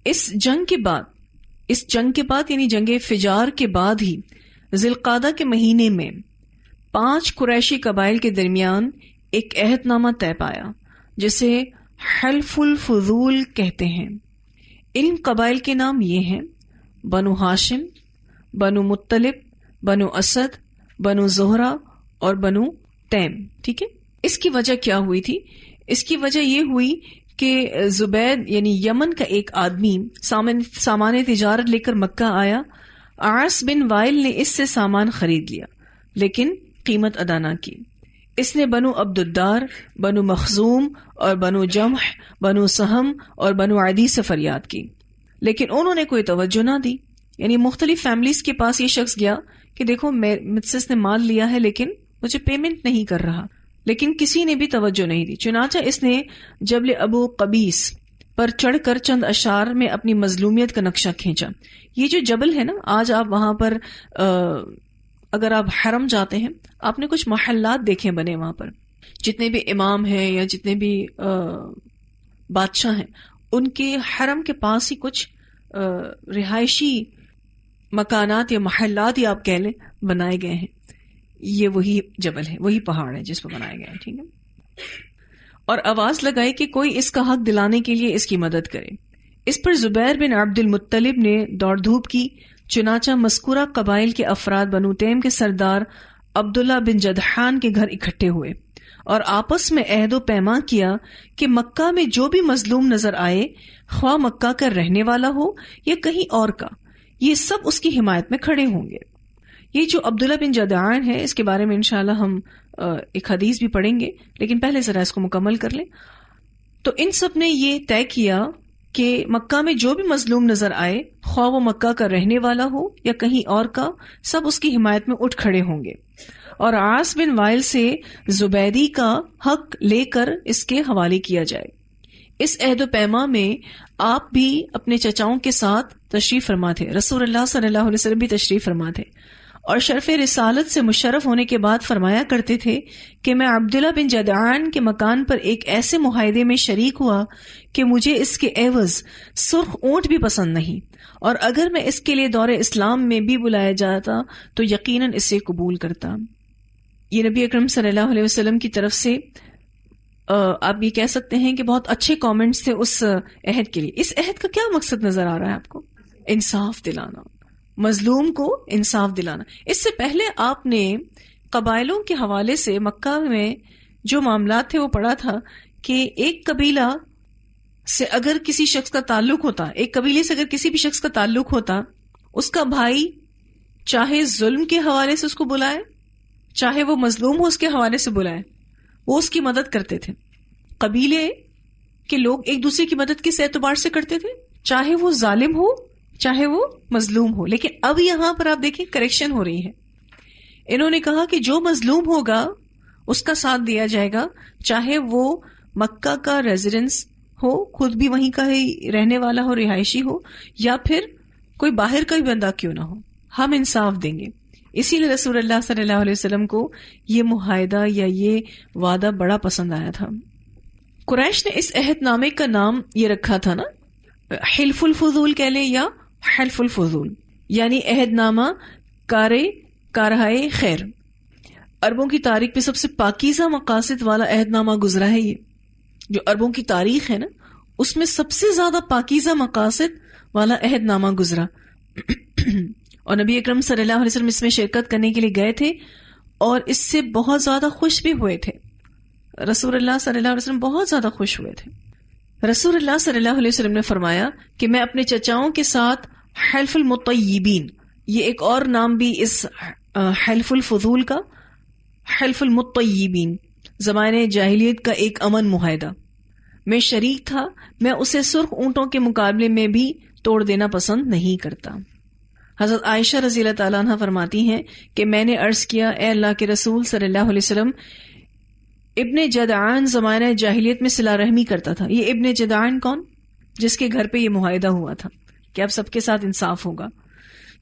اس جنگ کے بعد یعنی جنگ فجار کے بعد ہی ذی القعدہ کے مہینے میں 5 قریشی قبائل کے درمیان ایک عہد نامہ طے پایا جسے حلف الفضول کہتے ہیں۔ ان قبائل کے نام یہ ہیں: بنو ہاشم، بنو مطلب، بنو اسد، بنو زہرہ اور بنو تیم۔ ٹھیک ہے، اس کی وجہ کیا ہوئی تھی؟ اس کی وجہ یہ ہوئی کہ زبید یعنی یمن کا ایک آدمی سامان تجارت لے کر مکہ آیا۔ عاص بن وائل نے اس سے سامان خرید لیا لیکن قیمت ادا نہ کی۔ اس نے بنو عبد الدار، بنو مخزوم اور بنو جمح، بنو سہم اور بنو عدی سے فریاد کی لیکن انہوں نے کوئی توجہ نہ دی۔ یعنی مختلف فیملیز کے پاس یہ شخص گیا کہ دیکھو مجھ سے اس نے مال لیا ہے لیکن مجھے پیمنٹ نہیں کر رہا، لیکن کسی نے بھی توجہ نہیں دی۔ چنانچہ اس نے جبل ابو قبیس پر چڑھ کر چند اشعار میں اپنی مظلومیت کا نقشہ کھینچا۔ یہ جو جبل ہے نا، آج آپ وہاں پر اگر آپ حرم جاتے ہیں، آپ نے کچھ محلات دیکھے بنے وہاں پر، جتنے بھی امام ہیں یا جتنے بھی بادشاہ ہیں، ان کے حرم کے پاس ہی کچھ رہائشی مکانات یا محلات یا آپ کہہ لیں بنائے گئے ہیں۔ یہ وہی جبل ہے، وہی پہاڑ ہے جس پہ بنائے گئے ہیں۔ ٹھیک ہے، اور آواز لگائی کہ کوئی اس کا حق دلانے کے لیے اس کی مدد کرے۔ اس پر زبیر بن عبد المطلب نے دوڑ دھوپ کی۔ چنانچہ مذکورہ قبائل کے افراد بنو تیم کے سردار عبداللہ بن جدحان کے گھر اکٹھے ہوئے اور آپس میں عہد و پیمان کیا کہ مکہ میں جو بھی مظلوم نظر آئے، خواہ مکہ کا رہنے والا ہو یا کہیں اور کا، یہ سب اس کی حمایت میں کھڑے ہوں گے۔ یہ جو عبداللہ بن جدعان ہے، اس کے بارے میں انشاءاللہ ہم ایک حدیث بھی پڑھیں گے، لیکن پہلے ذرا اس کو مکمل کر لیں۔ تو ان سب نے یہ طے کیا کہ مکہ میں جو بھی مظلوم نظر آئے، خواہ وہ مکہ کا رہنے والا ہو یا کہیں اور کا، سب اس کی حمایت میں اٹھ کھڑے ہوں گے اور عاص بن وائل سے زبیدی کا حق لے کر اس کے حوالے کیا جائے۔ اس عہد و پیما میں آپ بھی اپنے چچاؤں کے ساتھ تشریف فرما تھے، رسول اللہ صلی اللہ علیہ وسلم بھی تشریف فرما تھے، اور شرف رسالت سے مشرف ہونے کے بعد فرمایا کرتے تھے کہ میں عبداللہ بن جدعان کے مکان پر ایک ایسے معاہدے میں شریک ہوا کہ مجھے اس کے عوض سرخ اونٹ بھی پسند نہیں، اور اگر میں اس کے لیے دور اسلام میں بھی بلایا جاتا تو یقیناً اسے قبول کرتا۔ یہ نبی اکرم صلی اللہ علیہ وسلم کی طرف سے آپ یہ کہہ سکتے ہیں کہ بہت اچھے کامنٹس تھے اس عہد کے لیے۔ اس عہد کا کیا مقصد نظر آ رہا ہے آپ کو؟ انصاف دلانا، مظلوم کو انصاف دلانا۔ اس سے پہلے آپ نے قبائلوں کے حوالے سے مکہ میں جو معاملات تھے وہ پڑھا تھا کہ ایک قبیلہ سے اگر کسی شخص کا تعلق ہوتا، ایک قبیلے سے اگر کسی بھی شخص کا تعلق ہوتا، اس کا بھائی چاہے ظلم کے حوالے سے اس کو بلائے، چاہے وہ مظلوم ہو اس کے حوالے سے بلائے، وہ اس کی مدد کرتے تھے۔ قبیلے کے لوگ ایک دوسرے کی مدد کس اعتبار سے کرتے تھے؟ چاہے وہ ظالم ہو چاہے وہ مظلوم ہو۔ لیکن اب یہاں پر آپ دیکھیں کریکشن ہو رہی ہے۔ انہوں نے کہا کہ جو مظلوم ہوگا اس کا ساتھ دیا جائے گا، چاہے وہ مکہ کا ریزیڈنس ہو، خود بھی وہیں کا ہی رہنے والا ہو، رہائشی ہو، یا پھر کوئی باہر کا ہی بندہ کیوں نہ ہو، ہم انصاف دیں گے۔ اسی لیے رسول اللہ صلی اللہ علیہ وسلم کو یہ معاہدہ یا یہ وعدہ بڑا پسند آیا تھا۔ قریش نے اس عہد نامے کا نام یہ رکھا تھا نا، حلف الفضول کہہ لیں یا حلف الفضول، یعنی عہد نامہ کارہائے خیر۔ عربوں کی تاریخ میں سب سے پاکیزہ مقاصد والا عہد نامہ گزرا ہے۔ یہ جو عربوں کی تاریخ ہے نا، اس میں سب سے زیادہ پاکیزہ مقاصد والا عہد نامہ گزرا، اور نبی اکرم صلی اللہ علیہ وسلم اس میں شرکت کرنے کے لیے گئے تھے اور اس سے بہت زیادہ خوش بھی ہوئے تھے۔ رسول اللہ صلی اللہ علیہ وسلم بہت زیادہ خوش ہوئے تھے۔ رسول اللہ صلی اللہ علیہ وسلم نے فرمایا کہ میں اپنے چچاؤں کے ساتھ حلف المطیبین، یہ ایک اور نام بھی اس حلف الفضول کا، حلف المطیبین، زمانے جاہلیت کا ایک امن معاہدہ میں شریک تھا۔ میں اسے سرخ اونٹوں کے مقابلے میں بھی توڑ دینا پسند نہیں کرتا۔ حضرت عائشہ رضی اللہ تعالیٰ عنہ فرماتی ہیں کہ میں نے عرض کیا، اے اللہ کے رسول صلی اللہ علیہ وسلم، ابن جدعان زمانہ جاہلیت میں صلہ رحمی کرتا تھا۔ یہ ابن جدعان کون؟ جس کے گھر پہ یہ معاہدہ ہوا تھا کہ اب سب کے ساتھ انصاف ہوگا۔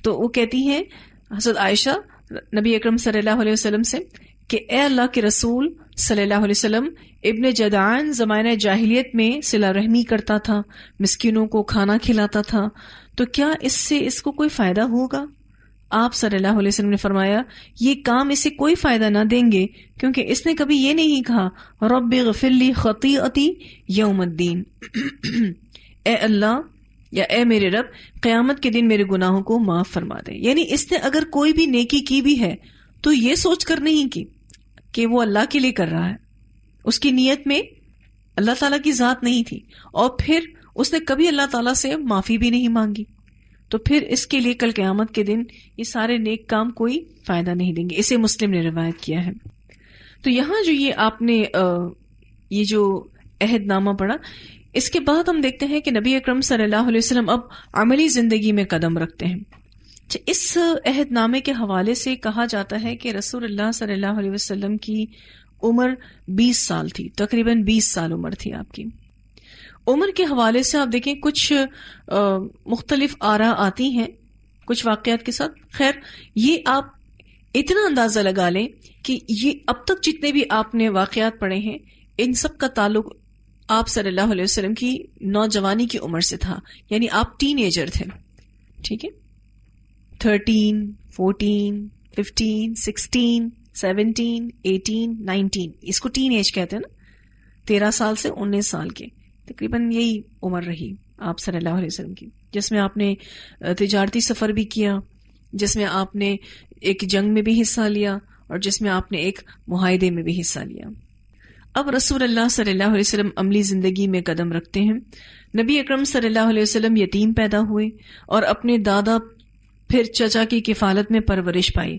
تو وہ کہتی ہیں حضرت عائشہ نبی اکرم صلی اللہ علیہ وسلم سے کہ اے اللہ کے رسول صلی اللہ علیہ وسلم، ابن جدعان زمانہ جاہلیت میں صلہ رحمی کرتا تھا، مسکینوں کو کھانا کھلاتا تھا، تو کیا اس سے اس کو کوئی فائدہ ہوگا؟ آپ صلی اللہ علیہ وسلم نے فرمایا یہ کام اسے کوئی فائدہ نہ دیں گے، کیونکہ اس نے کبھی یہ نہیں کہا رب اغفر لی خطیئتی یوم الدین، اے اللہ یا اے میرے رب قیامت کے دن میرے گناہوں کو معاف فرما دے۔ یعنی اس نے اگر کوئی بھی نیکی کی بھی ہے تو یہ سوچ کر نہیں کی کہ وہ اللہ کے لیے کر رہا ہے، اس کی نیت میں اللہ تعالیٰ کی ذات نہیں تھی، اور پھر اس نے کبھی اللہ تعالیٰ سے معافی بھی نہیں مانگی، تو پھر اس کے لیے کل قیامت کے دن یہ سارے نیک کام کوئی فائدہ نہیں دیں گے۔ اسے مسلم نے روایت کیا ہے۔ تو یہاں جو یہ آپ نے یہ جو عہد نامہ پڑھا، اس کے بعد ہم دیکھتے ہیں کہ نبی اکرم صلی اللہ علیہ وسلم اب عملی زندگی میں قدم رکھتے ہیں۔ اس عہد نامے کے حوالے سے کہا جاتا ہے کہ رسول اللہ صلی اللہ علیہ وسلم کی عمر 20 سال تھی، تقریباً 20 سال عمر تھی آپ کی۔ عمر کے حوالے سے آپ دیکھیں کچھ مختلف آراء آتی ہیں کچھ واقعات کے ساتھ۔ خیر، یہ آپ اتنا اندازہ لگا لیں کہ یہ اب تک جتنے بھی آپ نے واقعات پڑھے ہیں ان سب کا تعلق آپ صلی اللہ علیہ وسلم کی نوجوانی کی عمر سے تھا، یعنی آپ ٹین ایجر تھے، ٹھیک ہے، 13، 14، 15، 16، 17، 18، 19، اس کو ٹین ایج کہتے ہیں نا، 13 سال سے 19 سال کے، تقریباً یہی عمر رہی آپ صلی اللہ علیہ وسلم کی، جس میں آپ نے تجارتی سفر بھی کیا، جس میں آپ نے ایک جنگ میں بھی حصہ لیا، اور جس میں آپ نے ایک معاہدے میں بھی حصہ لیا۔ اب رسول اللہ صلی اللہ علیہ وسلم عملی زندگی میں قدم رکھتے ہیں۔ نبی اکرم صلی اللہ علیہ وسلم یتیم پیدا ہوئے اور اپنے دادا پھر چچا کی کفالت میں پرورش پائی۔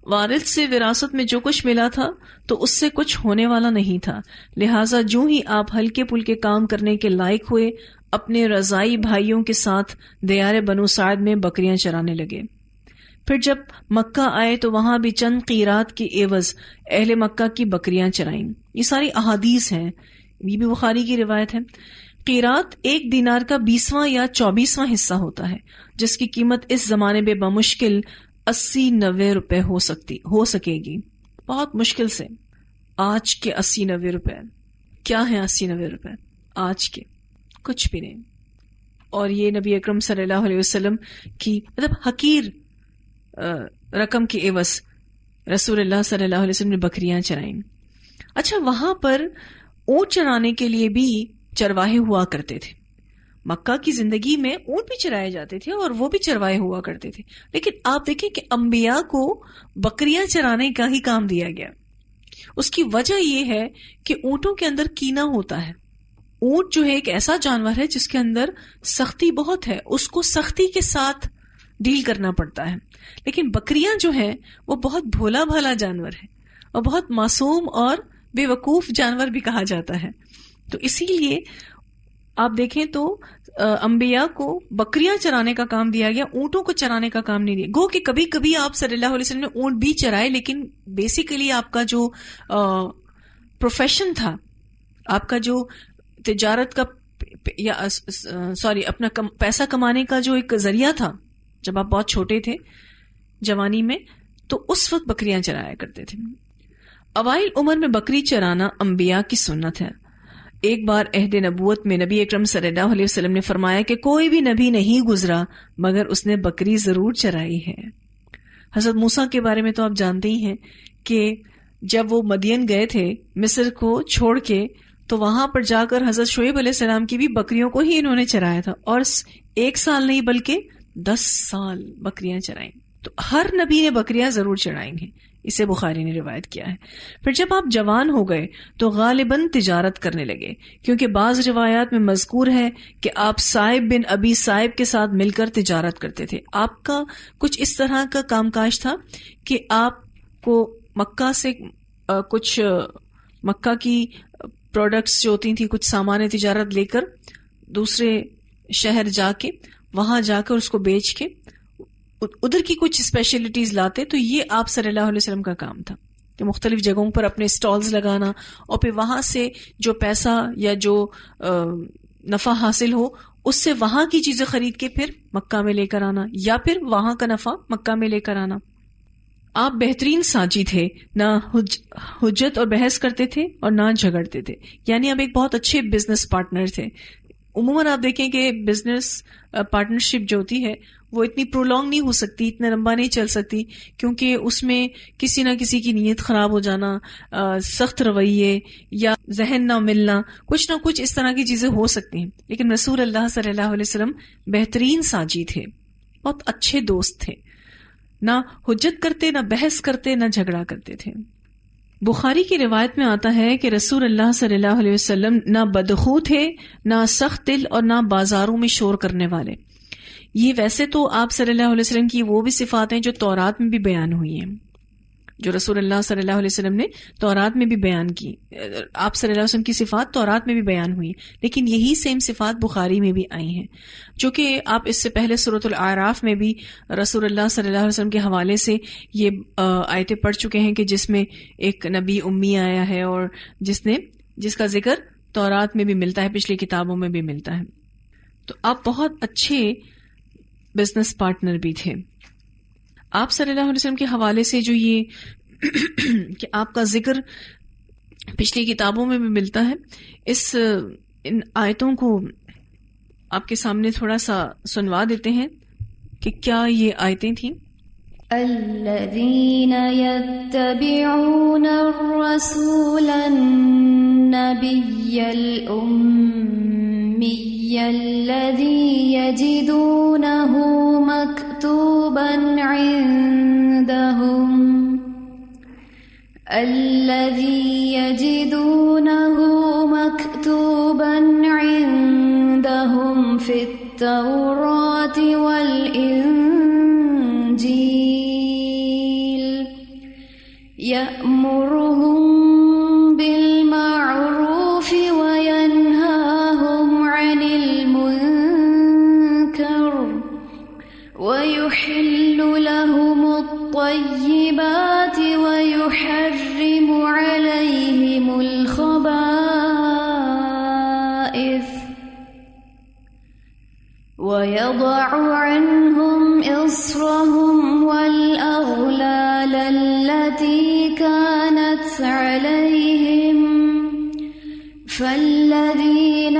والد سے وراثت میں جو کچھ ملا تھا تو اس سے کچھ ہونے والا نہیں تھا، لہٰذا جو ہی آپ ہلکے پھلکے کام کرنے کے لائق ہوئے اپنے رضائی بھائیوں کے ساتھ دیار بنو سعد میں بکریاں چرانے لگے۔ پھر جب مکہ آئے تو وہاں بھی چند قیرات کے عوض اہل مکہ کی بکریاں چرائیں۔ یہ ساری احادیث ہیں، یہ بھی بخاری کی روایت ہے۔ قیرات 1 دینار کا 20واں یا 24واں حصہ ہوتا ہے، جس کی قیمت اس زمانے میں بمشکل 80-90 روپے ہو سکے گی، بہت مشکل سے۔ آج کے 80-90 روپے کیا ہیں؟ 80-90 روپے آج کے کچھ بھی نہیں۔ اور یہ نبی اکرم صلی اللہ علیہ وسلم کی مطلب حقیر رقم کے عوض رسول اللہ صلی اللہ علیہ وسلم نے بکریاں چرائیں۔ اچھا، وہاں پر اونٹ چرانے کے لیے بھی چرواہے ہوا کرتے تھے۔ مکہ کی زندگی میں اونٹ بھی چرائے جاتے تھے اور وہ بھی چرواہے ہوا کرتے تھے، لیکن آپ دیکھیں کہ انبیاء کو بکریاں چرانے کا ہی کام دیا گیا۔ اس کی وجہ یہ ہے کہ اونٹوں کے اندر کینہ ہوتا ہے۔ اونٹ جو ہے ایک ایسا جانور ہے جس کے اندر سختی بہت ہے، اس کو سختی کے ساتھ ڈیل کرنا پڑتا ہے، لیکن بکریاں جو ہیں وہ بہت بھولا بھالا جانور ہے اور بہت معصوم اور بے وقوف جانور بھی کہا جاتا ہے۔ تو اسی لیے آپ دیکھیں تو انبیاء کو بکریاں چرانے کا کام دیا گیا، اونٹوں کو چرانے کا کام نہیں دیا۔ گو کہ کبھی کبھی آپ صلی اللہ علیہ وسلم نے اونٹ بھی چرائے، لیکن بیسیکلی آپ کا جو پروفیشن تھا، آپ کا جو تجارت کا یا اپنا پیسہ کمانے کا جو ایک ذریعہ تھا، جب آپ بہت چھوٹے تھے جوانی میں، تو اس وقت بکریاں چرایا کرتے تھے۔ اوائل عمر میں بکری چرانا انبیاء کی سنت ہے۔ ایک بار عہد نبوت میں نبی اکرم صلی اللہ علیہ وسلم نے فرمایا کہ کوئی بھی نبی نہیں گزرا مگر اس نے بکری ضرور چرائی ہے۔ حضرت موسیٰ کے بارے میں تو آپ جانتے ہی ہیں کہ جب وہ مدین گئے تھے مصر کو چھوڑ کے، تو وہاں پر جا کر حضرت شعیب علیہ السلام کی بھی بکریوں کو ہی انہوں نے چرایا تھا، اور 1 سال نہیں بلکہ 10 سال بکریاں چرائیں۔ تو ہر نبی نے بکریاں ضرور چرائیں گے، اسے بخاری نے روایت کیا ہے۔ پھر جب آپ جوان ہو گئے تو غالباً تجارت کرنے لگے، کیونکہ بعض روایات میں مذکور ہے کہ آپ صائب بن ابی صائب کے ساتھ مل کر تجارت کرتے تھے۔ آپ کا کچھ اس طرح کا کام کاج تھا کہ آپ کو مکہ سے کچھ مکہ کی پروڈکٹس جو ہوتی تھیں، کچھ سامان تجارت لے کر دوسرے شہر جا کے، وہاں جا کر اس کو بیچ کے ادھر کی کچھ اسپیشلٹیز لاتے۔ تو یہ آپ صلی اللہ علیہ وسلم کا کام تھا کہ مختلف جگہوں پر اپنے سٹالز لگانا، اور پھر وہاں سے جو پیسہ یا جو نفع حاصل ہو اس سے وہاں کی چیزیں خرید کے پھر مکہ میں لے کر آنا، یا پھر وہاں کا نفع مکہ میں لے کر آنا۔ آپ بہترین ساجی تھے، نہ حجت اور بحث کرتے تھے اور نہ جھگڑتے تھے، یعنی آپ ایک بہت اچھے بزنس پارٹنر تھے. عموماً آپ دیکھیں کہ بزنس پارٹنرشپ جو ہوتی ہے وہ اتنی پرولونگ نہیں ہو سکتی، اتنا لمبا نہیں چل سکتی، کیونکہ اس میں کسی نہ کسی کی نیت خراب ہو جانا، سخت رویے یا ذہن نہ ملنا، کچھ نہ کچھ اس طرح کی چیزیں ہو سکتی ہیں. لیکن رسول اللہ صلی اللہ علیہ وسلم بہترین ساجی تھے، بہت اچھے دوست تھے، نہ حجت کرتے، نہ بحث کرتے، نہ جھگڑا کرتے تھے. بخاری کی روایت میں آتا ہے کہ رسول اللہ صلی اللہ علیہ وسلم نہ بدخو تھے، نہ سخت دل اور نہ بازاروں میں شور کرنے والے. یہ ویسے تو آپ صلی اللہ علیہ وسلم کی وہ بھی صفات ہیں جو تورات میں بھی بیان ہوئی ہیں، جو رسول اللہ صلی اللہ علیہ وسلم نے تورات میں بھی بیان کی. آپ صلی اللہ علیہ وسلم کی صفات تورات میں بھی بیان ہوئی، لیکن یہی سیم صفات بخاری میں بھی آئی ہیں، جو کہ آپ اس سے پہلے سورۃ الاعراف میں بھی رسول اللہ صلی اللہ علیہ وسلم کے حوالے سے یہ آیتیں پڑھ چکے ہیں کہ جس میں ایک نبی امی آیا ہے اور جس کا ذکر تورات میں بھی ملتا ہے، پچھلی کتابوں میں بھی ملتا ہے. تو آپ بہت اچھے بزنس پارٹنر بھی تھے. آپ صلی اللہ علیہ وسلم کے حوالے سے جو یہ کہ آپ کا ذکر پچھلی کتابوں میں بھی ملتا ہے، ان آیتوں کو آپ کے سامنے تھوڑا سا سنوا دیتے ہیں کہ کیا یہ آیتیں تھیں. الذين يتبعون الرسول النبي الأمي الذي يجدونه مكتوبا عندهم في التوراة والإنجيل يأمرهم بالمعروف وينهاهم عن المنكر ويحل لهم الطيبات ويحرم عليهم الخبائث ويضع عنهم إصرهم والأغلال التي كانت عليهم فالذين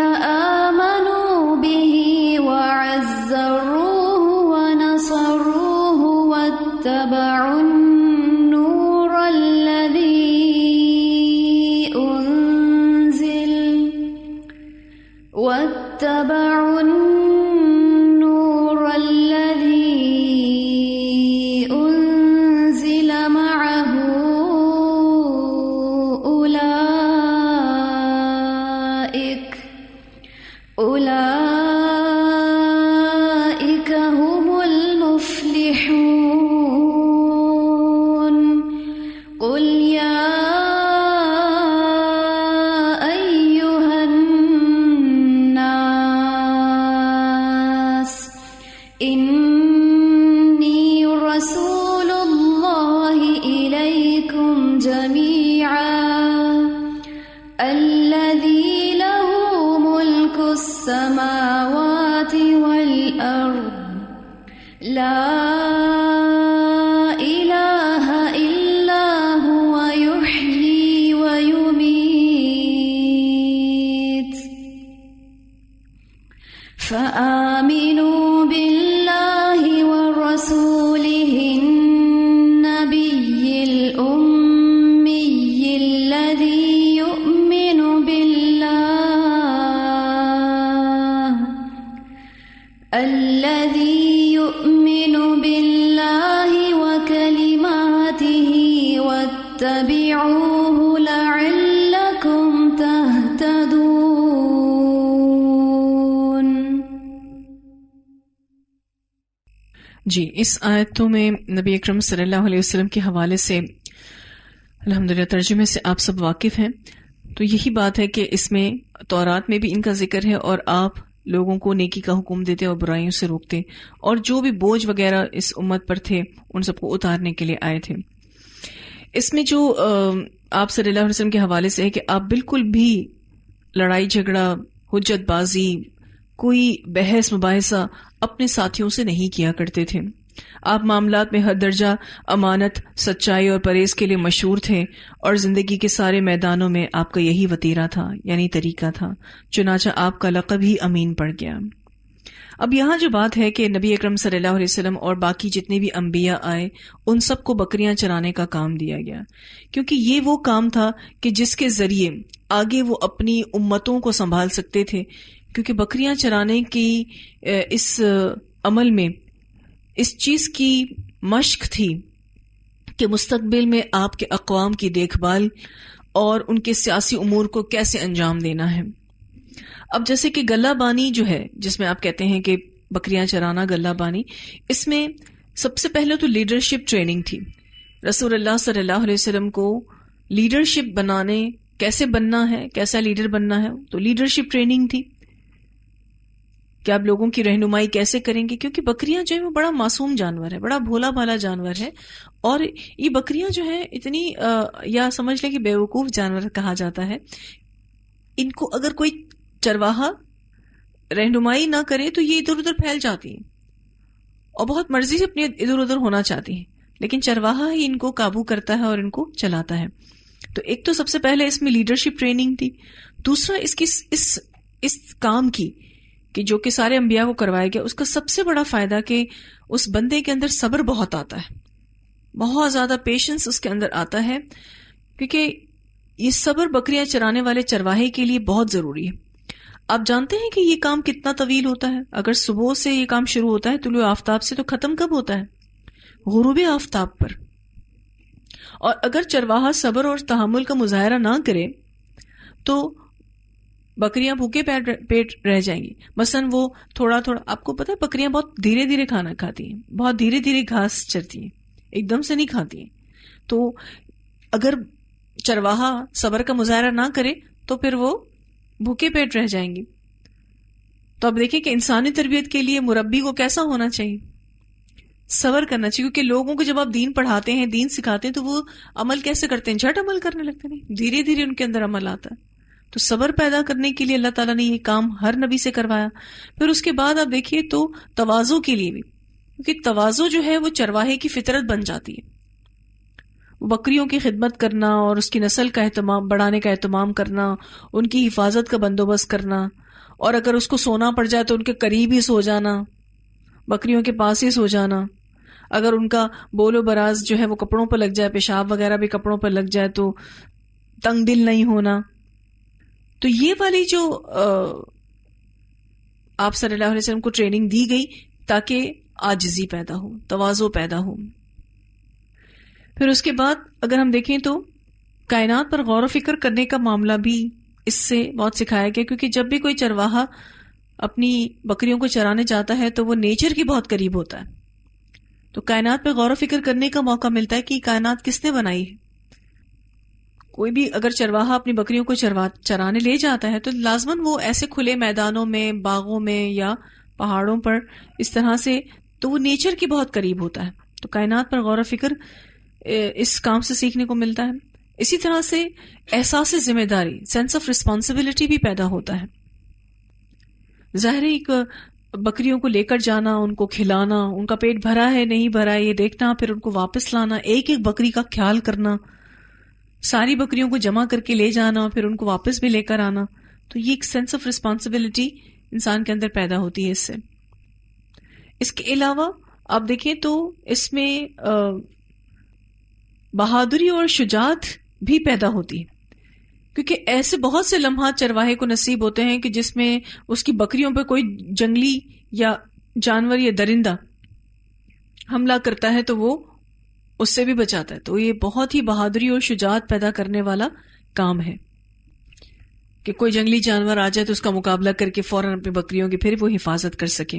آمنوا به وعزروه ونصروه واتبعوا النور الذي أنزل معه أولئك هم المفلحون. قل يا أيها الناس إني رسول الله إليكم جميعا الذي له ملك السماوات والأرض لا إله إلا هو يحيي ويميت فآمنوا بالله ورسوله النبي الأمي الذي يؤمن بالله وكلماته واتبعوه لعلكم تهتدون. جی، اس آیتوں میں نبی اکرم صلی اللہ علیہ وسلم کے حوالے سے الحمدللہ ترجمے سے آپ سب واقف ہیں. تو یہی بات ہے کہ اس میں تورات میں بھی ان کا ذکر ہے اور آپ لوگوں کو نیکی کا حکم دیتے اور برائیوں سے روکتے، اور جو بھی بوجھ وغیرہ اس امت پر تھے ان سب کو اتارنے کے لیے آئے تھے. اس میں جو آپ صلی اللہ علیہ وسلم کے حوالے سے ہے کہ آپ بالکل بھی لڑائی جھگڑا، حجت بازی، کوئی بحث مباحثہ اپنے ساتھیوں سے نہیں کیا کرتے تھے. آپ معاملات میں ہر درجہ امانت، سچائی اور پرہیز کے لیے مشہور تھے، اور زندگی کے سارے میدانوں میں آپ کا یہی وتیرہ تھا، یعنی طریقہ تھا، چنانچہ آپ کا لقب ہی امین پڑ گیا۔ اب یہاں جو بات ہے کہ نبی اکرم صلی اللہ علیہ وسلم اور باقی جتنے بھی انبیاء آئے ان سب کو بکریاں چرانے کا کام دیا گیا، کیونکہ یہ وہ کام تھا کہ جس کے ذریعے آگے وہ اپنی امتوں کو سنبھال سکتے تھے، کیونکہ بکریاں چرانے کی اس عمل میں اس چیز کی مشق تھی کہ مستقبل میں آپ کے اقوام کی دیکھ بھال اور ان کے سیاسی امور کو کیسے انجام دینا ہے۔ اب جیسے کہ گلہ بانی جو ہے، جس میں آپ کہتے ہیں کہ بکریاں چرانا گلہ بانی، اس میں سب سے پہلے تو لیڈرشپ ٹریننگ تھی۔ رسول اللہ صلی اللہ علیہ وسلم کو لیڈرشپ بنانے، کیسے بننا ہے، کیسا لیڈر بننا ہے، تو لیڈرشپ ٹریننگ تھی کہ آپ لوگوں کی رہنمائی کیسے کریں گے، کیونکہ بکریاں جو ہے وہ بڑا معصوم جانور ہے، بڑا بھولا بھالا جانور ہے، اور یہ بکریاں جو ہیں اتنی یا سمجھ لیں کہ بیوقوف جانور کہا جاتا ہے، ان کو اگر کوئی چرواہا رہنمائی نہ کرے تو یہ ادھر ادھر پھیل جاتی ہیں اور بہت مرضی سے اپنے ادھر ادھر ہونا چاہتی ہیں، لیکن چرواہا ہی ان کو قابو کرتا ہے اور ان کو چلاتا ہے۔ تو ایک تو سب سے پہلے اس میں لیڈرشپ ٹریننگ تھی، دوسرا اس کام کی کہ جو کہ سارے انبیاء کو کروایا گیا، اس کا سب سے بڑا فائدہ کہ اس بندے کے اندر صبر بہت آتا ہے، بہت زیادہ پیشنس اس کے اندر آتا ہے، کیونکہ یہ صبر بکریاں چرانے والے چرواہے کے لیے بہت ضروری ہے۔ آپ جانتے ہیں کہ یہ کام کتنا طویل ہوتا ہے؟ اگر صبح سے یہ کام شروع ہوتا ہے طلوع آفتاب سے، تو ختم کب ہوتا ہے؟ غروب آفتاب پر۔ اور اگر چرواہا صبر اور تحمل کا مظاہرہ نہ کرے تو بکریاں بھوکے پیٹ رہ جائیں گی۔ مثلا وہ تھوڑا تھوڑا، آپ کو پتا ہے بکریاں بہت دھیرے دھیرے کھانا کھاتی ہیں، بہت دھیرے دھیرے گھاس چرتی ہیں، ایک دم سے نہیں کھاتی ہیں۔ تو اگر چرواہا صبر کا مظاہرہ نہ کرے تو پھر وہ بھوکے پیٹ رہ جائیں گی۔ تو اب دیکھیں کہ انسانی تربیت کے لیے مربی کو کیسا ہونا چاہیے؟ صبر کرنا چاہیے، کیونکہ لوگوں کو جب آپ دین پڑھاتے ہیں، دین سکھاتے ہیں، تو وہ عمل کیسے کرتے ہیں؟ جھٹ عمل کرنے لگتے ہیں، دھیرے دھیرے ان کے اندر عمل آتا ہے۔ تو صبر پیدا کرنے کے لیے اللہ تعالیٰ نے یہ کام ہر نبی سے کروایا۔ پھر اس کے بعد آپ دیکھیے تو تواضع کے لیے بھی، کیونکہ تواضع جو ہے وہ چرواہے کی فطرت بن جاتی ہے، بکریوں کی خدمت کرنا اور اس کی نسل کا اہتمام، بڑھانے کا اہتمام کرنا، ان کی حفاظت کا بندوبست کرنا، اور اگر اس کو سونا پڑ جائے تو ان کے قریب ہی سو جانا، بکریوں کے پاس ہی سو جانا۔ اگر ان کا بول و براز جو ہے وہ کپڑوں پر لگ جائے، پیشاب وغیرہ بھی کپڑوں پر لگ جائے، تو تنگ دل نہیں ہونا۔ تو یہ والی جو آپ صلی اللہ علیہ وسلم کو ٹریننگ دی گئی تاکہ عاجزی پیدا ہو، تواضع پیدا ہو۔ پھر اس کے بعد اگر ہم دیکھیں تو کائنات پر غور و فکر کرنے کا معاملہ بھی اس سے بہت سکھایا گیا، کیونکہ جب بھی کوئی چرواہا اپنی بکریوں کو چرانے جاتا ہے تو وہ نیچر کے بہت قریب ہوتا ہے، تو کائنات پہ غور و فکر کرنے کا موقع ملتا ہے کہ کائنات کس نے بنائی ہے۔ کوئی بھی اگر چرواہا اپنی بکریوں کو چرانے لے جاتا ہے تو لازماً وہ ایسے کھلے میدانوں میں، باغوں میں یا پہاڑوں پر، اس طرح سے، تو وہ نیچر کے بہت قریب ہوتا ہے۔ تو کائنات پر غور و فکر اس کام سے سیکھنے کو ملتا ہے۔ اسی طرح سے احساس ذمہ داری، سینس آف رسپانسبلٹی بھی پیدا ہوتا ہے۔ ظاہر ہے ایک بکریوں کو لے کر جانا، ان کو کھلانا، ان کا پیٹ بھرا ہے نہیں بھرا ہے یہ دیکھنا، پھر ان کو واپس لانا، ایک ایک بکری کا خیال کرنا، ساری بکریوں کو جمع کر کے لے جانا، پھر ان کو واپس بھی لے کر آنا، تو یہ ایک سینس آف رسپانسبلٹی انسان کے اندر پیدا ہوتی ہے اس سے۔ اس کے علاوہ آپ دیکھیں تو اس میں بہادری اور شجاعت بھی پیدا ہوتی ہے، کیونکہ ایسے بہت سے لمحات چرواہے کو نصیب ہوتے ہیں کہ جس میں اس کی بکریوں پہ کوئی جنگلی یا جانور یا درندہ حملہ کرتا ہے تو وہ اس سے بھی بچاتا ہے۔ تو یہ بہت ہی بہادری اور شجاعت پیدا کرنے والا کام ہے کہ کوئی جنگلی جانور آ جائے تو اس کا مقابلہ کر کے فوراً اپنی بکریوں کی پھر وہ حفاظت کر سکے۔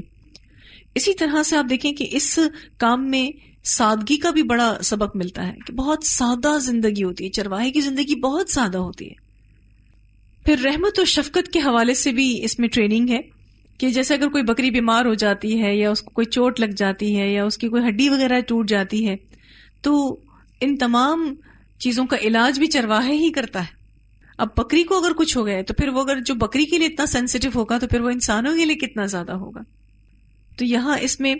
اسی طرح سے آپ دیکھیں کہ اس کام میں سادگی کا بھی بڑا سبق ملتا ہے کہ بہت سادہ زندگی ہوتی ہے، چرواہے کی زندگی بہت سادہ ہوتی ہے۔ پھر رحمت اور شفقت کے حوالے سے بھی اس میں ٹریننگ ہے کہ جیسے اگر کوئی بکری بیمار ہو جاتی ہے یا اس کو کوئی چوٹ لگ جاتی ہے یا اس کی کوئی ہڈی وغیرہ ٹوٹ جاتی ہے تو ان تمام چیزوں کا علاج بھی چرواہے ہی کرتا ہے۔ اب بکری کو اگر کچھ ہو گیا ہے تو پھر وہ اگر جو بکری کے لیے اتنا سینسیٹیو ہوگا تو پھر وہ انسانوں کے لیے کتنا زیادہ ہوگا۔ تو یہاں اس میں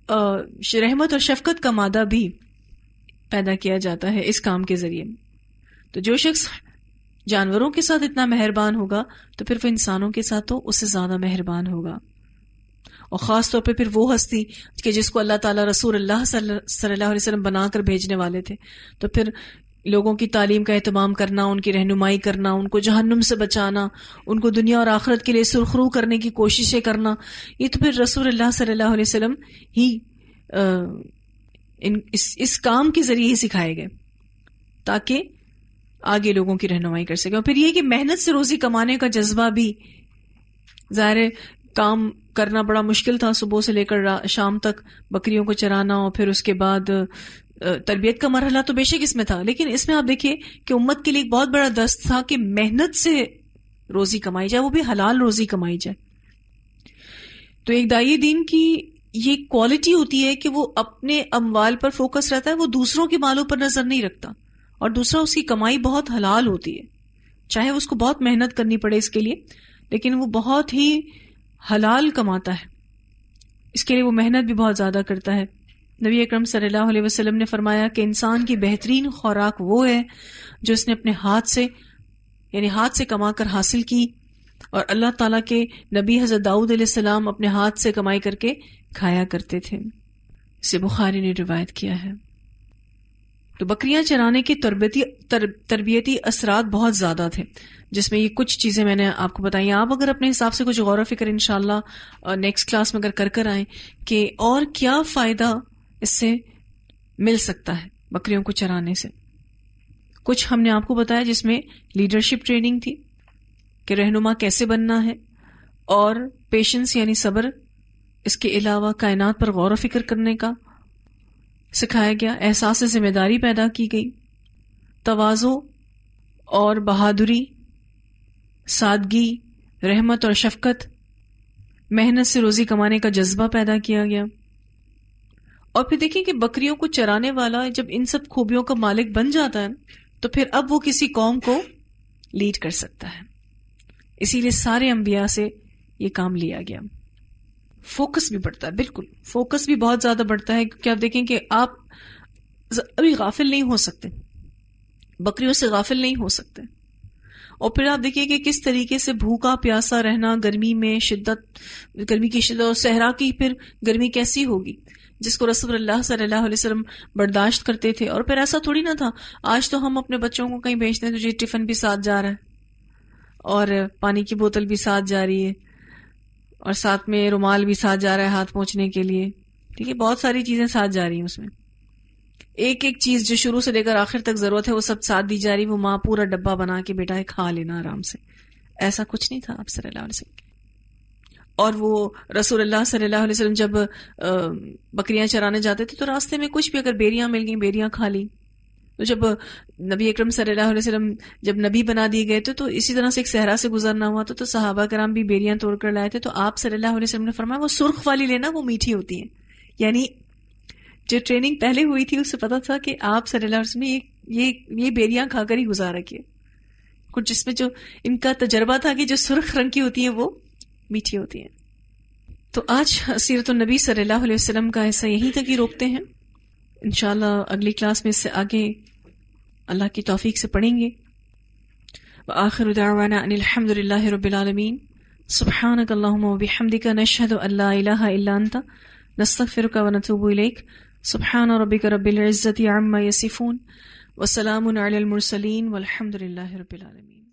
رحمت اور شفقت کا مادہ بھی پیدا کیا جاتا ہے اس کام کے ذریعے. تو جو شخص جانوروں کے ساتھ اتنا مہربان ہوگا تو پھر وہ انسانوں کے ساتھ تو اس سے زیادہ مہربان ہوگا. اور خاص طور پہ پھر وہ ہستی کہ جس کو اللہ تعالیٰ رسول اللہ صلی اللہ علیہ وسلم بنا کر بھیجنے والے تھے، تو پھر لوگوں کی تعلیم کا اہتمام کرنا، ان کی رہنمائی کرنا، ان کو جہنم سے بچانا، ان کو دنیا اور آخرت کے لیے سرخرو کرنے کی کوششیں کرنا، یہ تو پھر رسول اللہ صلی اللہ علیہ وسلم ہی اس کام کے ذریعے ہی سکھائے گئے تاکہ آگے لوگوں کی رہنمائی کر سکے. اور پھر یہ کہ محنت سے روزی کمانے کا جذبہ بھی، ظاہر کام کرنا بڑا مشکل تھا، صبح سے لے کر شام تک بکریوں کو چرانا، اور پھر اس کے بعد تربیت کا مرحلہ تو بے شک اس میں تھا، لیکن اس میں آپ دیکھیے کہ امت کے لیے ایک بہت بڑا دست تھا کہ محنت سے روزی کمائی جائے، وہ بھی حلال روزی کمائی جائے. تو ایک داعی دین کی یہ کوالٹی ہوتی ہے کہ وہ اپنے اموال پر فوکس رہتا ہے، وہ دوسروں کے مالوں پر نظر نہیں رکھتا، اور دوسرا اس کی کمائی بہت حلال ہوتی ہے، چاہے اس کو بہت محنت کرنی پڑے اس کے لیے، لیکن وہ بہت ہی حلال کماتا ہے، اس کے لیے وہ محنت بھی بہت زیادہ کرتا ہے. نبی اکرم صلی اللہ علیہ وسلم نے فرمایا کہ انسان کی بہترین خوراک وہ ہے جو اس نے اپنے ہاتھ سے، یعنی ہاتھ سے کما کر حاصل کی، اور اللہ تعالیٰ کے نبی حضرت داؤد علیہ السلام اپنے ہاتھ سے کمائی کر کے کھایا کرتے تھے. اسے بخاری نے روایت کیا ہے. تو بکریاں چرانے کے تربیتی اثرات بہت زیادہ تھے، جس میں یہ کچھ چیزیں میں نے آپ کو بتائی. آپ اگر اپنے حساب سے کچھ غور و فکر انشاءاللہ نیکسٹ کلاس میں اگر کر آئیں کہ اور کیا فائدہ اس سے مل سکتا ہے بکریوں کو چرانے سے. کچھ ہم نے آپ کو بتایا جس میں لیڈرشپ ٹریننگ تھی کہ رہنما کیسے بننا ہے، اور پیشنس یعنی صبر، اس کے علاوہ کائنات پر غور و فکر کرنے کا سکھایا گیا، احساس ذمہ داری پیدا کی گئی، تواضع اور بہادری، سادگی، رحمت اور شفقت، محنت سے روزی کمانے کا جذبہ پیدا کیا گیا. اور پھر دیکھیں کہ بکریوں کو چرانے والا جب ان سب خوبیوں کا مالک بن جاتا ہے تو پھر اب وہ کسی قوم کو لیڈ کر سکتا ہے. اسی لیے سارے انبیاء سے یہ کام لیا گیا. فوکس بھی بڑھتا ہے، بالکل فوکس بھی بہت زیادہ بڑھتا ہے، کیونکہ آپ دیکھیں کہ آپ ابھی غافل نہیں ہو سکتے، بکریوں سے غافل نہیں ہو سکتے. اور پھر آپ دیکھیے کہ کس طریقے سے بھوکا پیاسا رہنا، گرمی کی شدت اور صحرا کی پھر گرمی کیسی ہوگی، جس کو رسول اللہ صلی اللہ علیہ وسلم برداشت کرتے تھے. اور پھر ایسا تھوڑی نہ تھا، آج تو ہم اپنے بچوں کو کہیں بھیجتے ہیں تو جو ٹفن بھی ساتھ جا رہا ہے، اور پانی کی بوتل بھی ساتھ جا رہی ہے، اور ساتھ میں رومال بھی ساتھ جا رہا ہے ہاتھ پوچھنے کے لیے. ٹھیک ہے، بہت ساری چیزیں ساتھ جا رہی ہیں، اس میں ایک ایک چیز جو شروع سے لے کر آخر تک ضرورت ہے وہ سب ساتھ دی جا رہی. وہ ماں پورا ڈبہ بنا کے بیٹا ہے کھا لینا آرام سے، ایسا کچھ نہیں تھا آپ صلی اللہ علیہ وسلم. اور وہ رسول اللہ صلی اللہ علیہ وسلم جب بکریاں چرانے جاتے تھے تو راستے میں کچھ بھی اگر بیریاں مل گئیں بیریاں کھا لی. تو جب نبی اکرم صلی اللہ علیہ وسلم جب نبی بنا دیے گئے تو اسی طرح سے ایک صحرا سے گزرنا ہوا تو صحابہ کرام بھی بیریاں توڑ کر لائے تھے. تو آپ صلی اللہ علیہ وسلم نے فرمایا وہ سرخ والی لینا، وہ میٹھی ہوتی ہیں. یعنی جو ٹریننگ پہلے ہوئی تھی اس سے پتا تھا کہ آپ صلی اللہ علیہ وسلم نے یہ بیریاں کھا کر ہی گزارا کیا کچھ، جس میں جو ان کا تجربہ تھا کہ جو سرخ رنگ کی ہوتی ہیں وہ میٹھی ہوتی ہیں. تو آج سیرت النبی صلی اللہ علیہ وسلم کا ایسا یہیں تک ہی روکتے ہیں. انشاءاللہ اگلی کلاس میں اس سے آگے اللہ کی توفیق سے پڑھیں گے. وآخر دعوانا ان الحمد للہ رب العالمین. سبحانک اللہم وبحمدک نشہد ان لا الہ الا انت نستغفرک ونتوب الیک. سبحان ربک رب العزة عما یصفون وسلام علی المرسلین والحمد للہ رب العالمین.